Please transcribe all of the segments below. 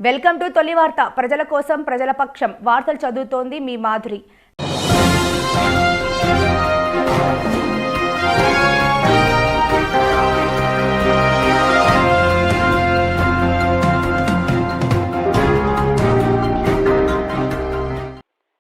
Welcome to తొలి వార్త. ప్రజల కోసం ప్రజల పక్షం వార్తలు చదువుతోంది మీ మాధురి.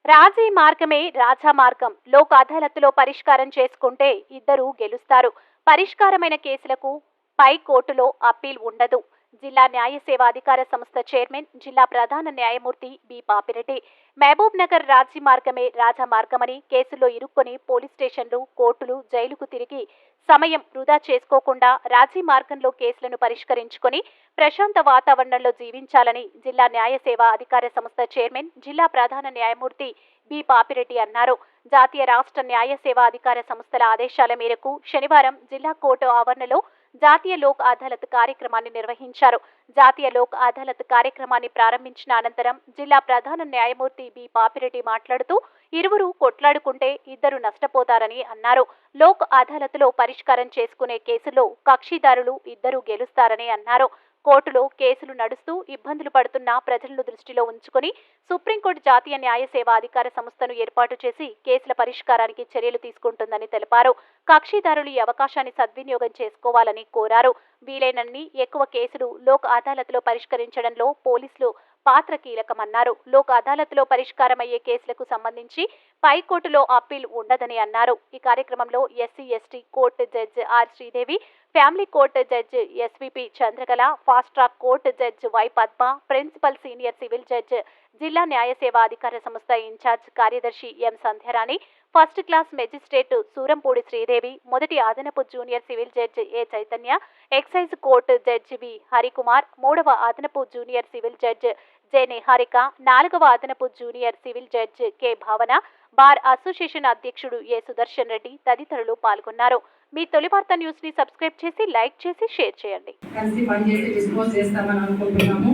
రాజీ మార్గమే రాజా మార్గం. లోక్ అదాలత్లో పరిష్కారం చేసుకుంటే ఇద్దరు గెలుస్తారు. పరిష్కారమైన కేసులకు పై కోర్టులో అప్పీల్ ఉండదు. జిల్లా న్యాయ సేవా అధికార సంస్థ చైర్మన్, జిల్లా ప్రధాన న్యాయమూర్తి బి పాపిరెడ్డి. మహబూబ్ నగర్ రాజీ మార్గమే రాజా మార్గమని, కేసుల్లో ఇరుక్కొని పోలీస్ స్టేషన్లు, కోర్టులు, జైలుకు తిరిగి సమయం వృధా చేసుకోకుండా రాజీ మార్గంలో కేసులను పరిష్కరించుకొని ప్రశాంత వాతావరణంలో జీవించాలని జిల్లా న్యాయ సేవా అధికార సంస్థ చైర్మన్, జిల్లా ప్రధాన న్యాయమూర్తి బి పాపిరెడ్డి అన్నారు. జాతీయ రాష్ట్ర న్యాయ సేవా అధికార సంస్థల ఆదేశాల మేరకు శనివారం జిల్లా కోర్టు ఆవరణలో జాతీయ లోక్ అదాలత్ కార్యక్రమాన్ని నిర్వహించారు. జాతీయ లోక్ అదాలత్ కార్యక్రమాన్ని ప్రారంభించిన అనంతరం జిల్లా ప్రధాన న్యాయమూర్తి బి పాపిరెడ్డి మాట్లాడుతూ, ఇరువురు కొట్లాడుకుంటే ఇద్దరు నష్టపోతారని అన్నారు. లోక్ అదాలత్లో పరిష్కారం చేసుకునే కేసులో కక్షిదారులు ఇద్దరు గెలుస్తారని అన్నారు. కోర్టులో కేసులు నడుస్తూ ఇబ్బందులు పడుతున్న ప్రజలను దృష్టిలో ఉంచుకుని సుప్రీంకోర్టు జాతీయ న్యాయ సేవా అధికార సంస్థను ఏర్పాటు చేసి కేసుల పరిష్కారానికి చర్యలు తీసుకుంటుందని తెలిపారు. కక్షిదారులు ఈ అవకాశాన్ని సద్వినియోగం చేసుకోవాలని కోరారు. వీలైనన్ని ఎక్కువ కేసులు లోక్ అదాలత్లో పరిష్కరించడంలో పోలీసులు పాత్ర కీలకమన్నారు. లోక్ అదాలత్లో పరిష్కారమయ్యే కేసులకు సంబంధించి పైకోర్టులో అప్పీల్ ఉండదని అన్నారు. ఈ కార్యక్రమంలో SC ST court judge R Sridevi, family court judge SVP Chandrakala, fast track court judge Y Padma, principal senior civil judge, జిల్లా న్యాయ సేవా అధికార సంస్థ ఇన్ఛార్జ్ కార్యదర్శి M Sandhyarani, first class magistrate Surampudi Sridevi, మొదటి అదనపు junior civil judge A Chaitanya, excise court judge V Harikumar, మూడవ అదనపు junior civil judge J Niharika, నాలుగవ అదనపు junior civil judge K Bhavana, bar association అధ్యక్షుడు ఏ సుదర్శన్ రెడ్డి తదితరులు పాల్గొన్నారు. మీ తొలి వార్త న్యూస్ ని సబ్స్క్రైబ్ చేసి, లైక్ చేసి, షేర్ చేయండి. కలిసి పనిచేసి డిస్పోజ్ చేస్తామని అనుకుంటున్నాము.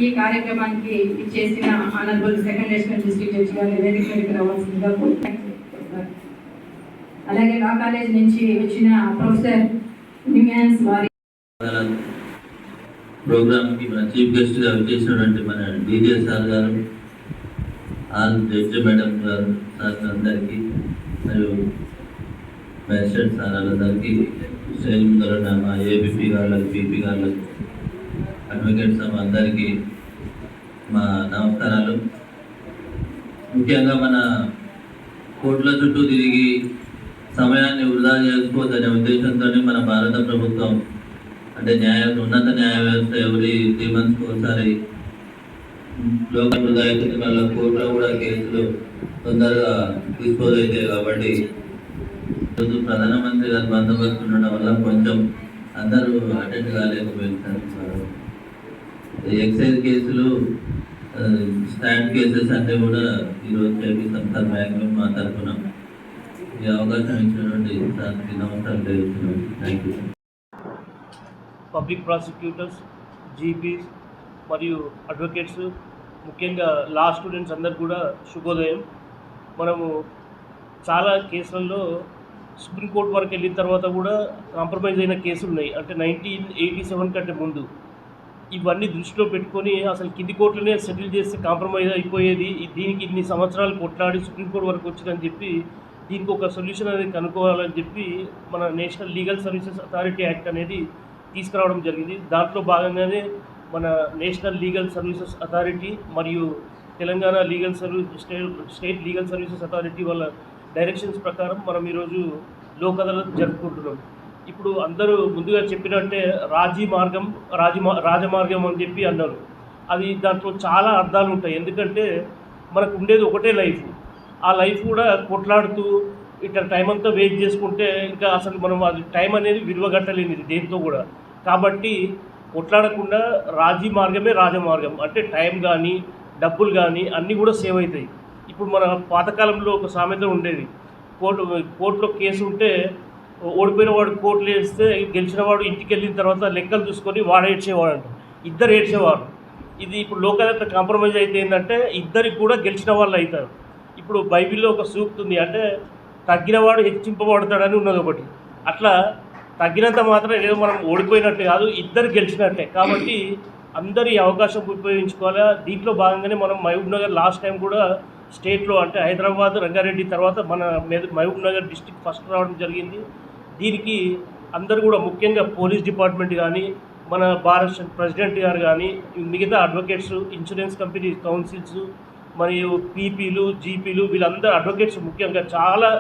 ఈ కార్యక్రమానికి చేసిన honourable second national district judge గారి వేదిక మీదకి రావాల్సిందిగా అలాగే లా కాలేజ్ నుంచి వచ్చిన ప్రొఫెసర్ నిమ్యాన్స్ వారి ప్రోగ్రామ్ కి మన చీఫ్ గెస్ట్ గా వచ్చేసినటువంటి మన డీజే సార్ గారు, ఆల్ జడ్జి మేడం గారు, సార్ అందరికీ, మరియు మేజిస్ట్రేట్ సార్ అందరికీ, స్టేజ్ ముందర మా ఏబీపీ గాళ్ళకి, పీపీ గాళ్ళకి, అడ్వకేట్స్ అందరికీ మా నమస్కారాలు. ముఖ్యంగా మన కోర్టుల చుట్టూ తిరిగి సమయాన్ని వృధా చేసుకోవద్దనే ఉద్దేశంతో మన భారత ప్రభుత్వం అంటే ఉన్నత న్యాయ వ్యవస్థ ఎవరి 3 months ఒకసారి లోకల్ వృధా అవుతుంది. మళ్ళీ కోర్టులో కూడా కేసులు తొందరగా డిస్పోజ్ అవుతాయి. కాబట్టి ఈరోజు ప్రధానమంత్రి గారు బందోబస్తు ఉండడం వల్ల కొంచెం అందరూ అటెండ్ కాలేకపోయింటారు. ఎక్సైజ్ కేసులు, స్టాండ్ కేసెస్ అన్నీ కూడా ఈరోజు చేపిస్తాం సార్. మ్యాక్సిమం మా తరఫున ఈ అవకాశం ఇచ్చినటువంటి సార్కి నమస్కారం తెలుస్తున్నాం. Thank you. Public prosecutors, GPs మరియు అడ్వకేట్స్, ముఖ్యంగా లా స్టూడెంట్స్ అందరికి కూడా శుభోదయం. మనము చాలా కేసులలో సుప్రీంకోర్టు వరకు వెళ్ళిన తర్వాత కూడా కాంప్రమైజ్ అయిన కేసులు ఉన్నాయి. అంటే 1987 కంటే ముందు. ఇవన్నీ దృష్టిలో పెట్టుకొని అసలు కింది కోర్టులోనే సెటిల్ చేస్తే కాంప్రమైజ్ అయిపోయేది. దీనికి ఇన్ని సంవత్సరాలు కొట్లాడి సుప్రీంకోర్టు వరకు వచ్చిందని చెప్పి దీనికి ఒక సొల్యూషన్ అనేది కనుక్కోవాలని చెప్పి మన national legal services authority act అనేది తీసుకురావడం జరిగింది. దాంట్లో భాగంగానే మన నేషనల్ లీగల్ సర్వీసెస్ అథారిటీ మరియు Telangana state legal services authority వాళ్ళ డైరెక్షన్స్ ప్రకారం మనం ఈరోజు లోక్ అదాలత్ జరుపుకుంటున్నాం. ఇప్పుడు అందరూ ముందుగా చెప్పినట్టే రాజమార్గం అని చెప్పి అన్నారు. అది దాంట్లో చాలా అర్థాలు ఉంటాయి. ఎందుకంటే మనకు ఉండేది ఒకటే లైఫ్. ఆ లైఫ్ కూడా కొట్లాడుతూ ఇట్లా టైం అంతా వేస్ట్ చేసుకుంటే ఇంకా అసలు మనం అది టైం అనేది విలువగట్టలేనిది దేంతో కూడా. కాబట్టి కొట్లాడకుండా రాజీ మార్గమే రాజమార్గం. అంటే టైం కానీ డబ్బులు కానీ అన్నీ కూడా సేవ్ అవుతాయి. ఇప్పుడు మన పాతకాలంలో ఒక సామెత ఉండేది, కోర్టులో కేసు ఉంటే ఓడిపోయిన వాడు కోర్టులో వేస్తే గెలిచిన వాడు ఇంటికి వెళ్ళిన తర్వాత లెక్కలు చూసుకొని వాడు ఏడ్చేవాడు అంట. ఇద్దరు ఏడ్చేవారు. ఇది ఇప్పుడు లోక్ అదాలత్ కాంప్రమైజ్ అయితే ఏంటంటే ఇద్దరికి కూడా గెలిచిన వాళ్ళు అవుతారు. ఇప్పుడు బైబిల్లో ఒక సూక్తి ఉంది, అంటే తగ్గినవాడు హెచ్చింపబడతాడని ఉన్నది ఒకటి. అట్లా తగ్గినంత మాత్రం ఏదో మనం ఓడిపోయినట్టు కాదు, ఇద్దరు గెలిచినట్టే. కాబట్టి అందరి అవకాశం ఉపయోగించుకోవాలా. దీంట్లో భాగంగానే మనం మహబూబ్ నగర్ లాస్ట్ టైం కూడా స్టేట్లో అంటే హైదరాబాద్, రంగారెడ్డి తర్వాత మన మహబూబ్ నగర్ డిస్టిక్ ఫస్ట్ రావడం జరిగింది. దీనికి అందరూ కూడా ముఖ్యంగా పోలీస్ డిపార్ట్మెంట్ కానీ, మన భారత్ ప్రెసిడెంట్ గారు కానీ, మిగతా అడ్వకేట్స్, ఇన్సూరెన్స్ కంపెనీ కౌన్సిల్స్ మరియు పీపీలు, జీపీలు వీళ్ళందరూ అడ్వకేట్స్ ముఖ్యంగా చాలా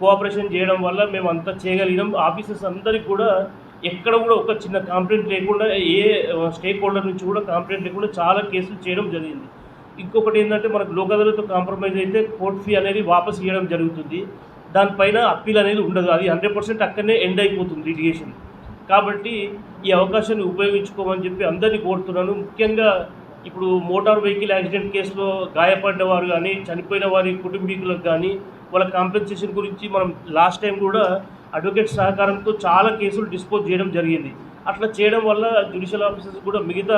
కోఆపరేషన్ చేయడం వల్ల మేము అంతా చేయగలిగినాం. ఆఫీసర్స్ అందరికీ కూడా ఎక్కడ కూడా ఒక చిన్న కంప్లైంట్ లేకుండా, ఏ స్టేక్ హోల్డర్ నుంచి కూడా కంప్లైంట్ లేకుండా చాలా కేసులు చేయడం జరిగింది. ఇంకొకటి ఏంటంటే మనకు లోక్ అదాలత్తో కాంప్రమైజ్ అయితే కోర్ట్ ఫీ అనేది వాపస్ ఇవ్వడం జరుగుతుంది. దానిపైన అప్పీల్ అనేది ఉండదు. అది 100% అక్కడనే ఎండ్ అయిపోతుంది లిటిగేషన్. కాబట్టి ఈ అవకాశాన్ని ఉపయోగించుకోమని చెప్పి అందరినీ కోరుతున్నాను. ముఖ్యంగా ఇప్పుడు మోటార్ వెహికల్ యాక్సిడెంట్ కేసులో గాయపడ్డ వారు కానీ, చనిపోయిన వారి కుటుంబీకులకు కానీ వాళ్ళ కాంపెన్సేషన్ గురించి మనం లాస్ట్ టైం కూడా అడ్వకేట్ సహకారంతో చాలా కేసులు డిస్పోజ్ చేయడం జరిగింది. అట్లా చేయడం వల్ల జ్యుడిషియల్ ఆఫీసర్స్ కూడా మిగతా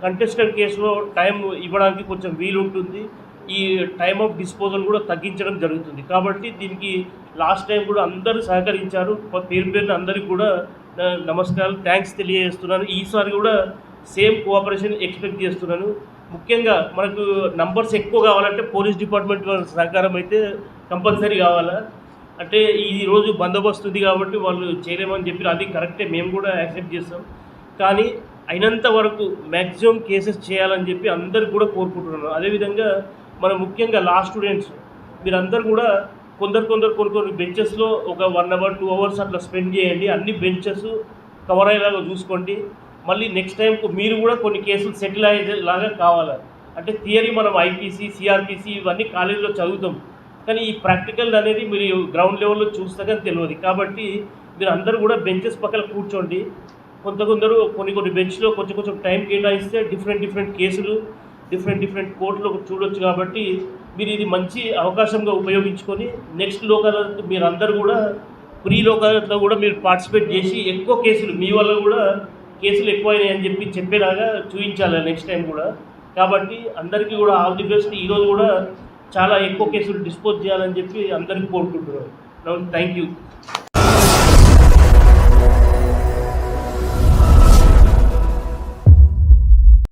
కంటెస్టెడ్ కేసులో టైం ఇవ్వడానికి కొంచెం వీలుంటుంది. ఈ టైమ్ ఆఫ్ డిస్పోజల్ కూడా తగ్గించడం జరుగుతుంది. కాబట్టి దీనికి లాస్ట్ టైం కూడా అందరూ సహకరించారు. పేరు పేరున అందరికీ కూడా నమస్కారాలు, థ్యాంక్స్ తెలియజేస్తున్నాను. ఈసారి కూడా సేమ్ కోఆపరేషన్ ఎక్స్పెక్ట్ చేస్తున్నాను. ముఖ్యంగా మనకు నంబర్స్ ఎక్కువ కావాలంటే పోలీస్ డిపార్ట్మెంట్ వాళ్ళ సహకారం అయితే కంపల్సరీ కావాలా. అంటే ఈరోజు బందోబస్తు ఉంది కాబట్టి వాళ్ళు చేయలేమని చెప్పి అది కరెక్టే, మేము కూడా యాక్సెప్ట్ చేస్తాం. కానీ అయినంత వరకు మ్యాక్సిమం కేసెస్ చేయాలని చెప్పి అందరికి కూడా కోరుకుంటున్నాను. అదేవిధంగా మన ముఖ్యంగా లా స్టూడెంట్స్ మీరందరూ కూడా కొన్ని బెంచెస్లో ఒక 1 hour 2 hours అట్లా స్పెండ్ చేయండి. అన్ని బెంచెస్ కవర్ అయ్యేలాగా చూసుకోండి. మళ్ళీ నెక్స్ట్ టైంకు మీరు కూడా కొన్ని కేసులు సెటిల్ అయ్యేలాగా కావాలి. అంటే థియరీ మనం ఐపీసీ, సిఆర్పీసీ ఇవన్నీ కాలేజీలో చదువుతాం, కానీ ఈ ప్రాక్టికల్ అనేది మీరు గ్రౌండ్ లెవెల్లో చూస్తే కానీ తెలియదు. కాబట్టి మీరు అందరూ కూడా బెంచెస్ పక్కన కూర్చోండి. కొందరు కొన్ని బెంచ్లో కొంచెం టైం కేటాయిస్తే డిఫరెంట్ కేసులు డిఫరెంట్ కోర్టులో చూడొచ్చు. కాబట్టి మీరు ఇది మంచి అవకాశంగా ఉపయోగించుకొని నెక్స్ట్ లోక్ అదాలత్ మీరు అందరూ కూడా ప్రీ లోక్ అదాలత్లో కూడా మీరు పార్టిసిపేట్ చేసి ఎక్కువ కేసులు మీ వల్ల కూడా కేసులు ఎక్కువైనాయి అని చెప్పి చెప్పేలాగా చూపించాలి నెక్స్ట్ టైం కూడా. కాబట్టి అందరికీ కూడా ఆల్ ది బెస్ట్. ఈరోజు కూడా చాలా ఎక్కువ కేసులు డిస్పోజ్ చేయాలని చెప్పి అందరికీ కోరుకుంటున్నాను. Thank you.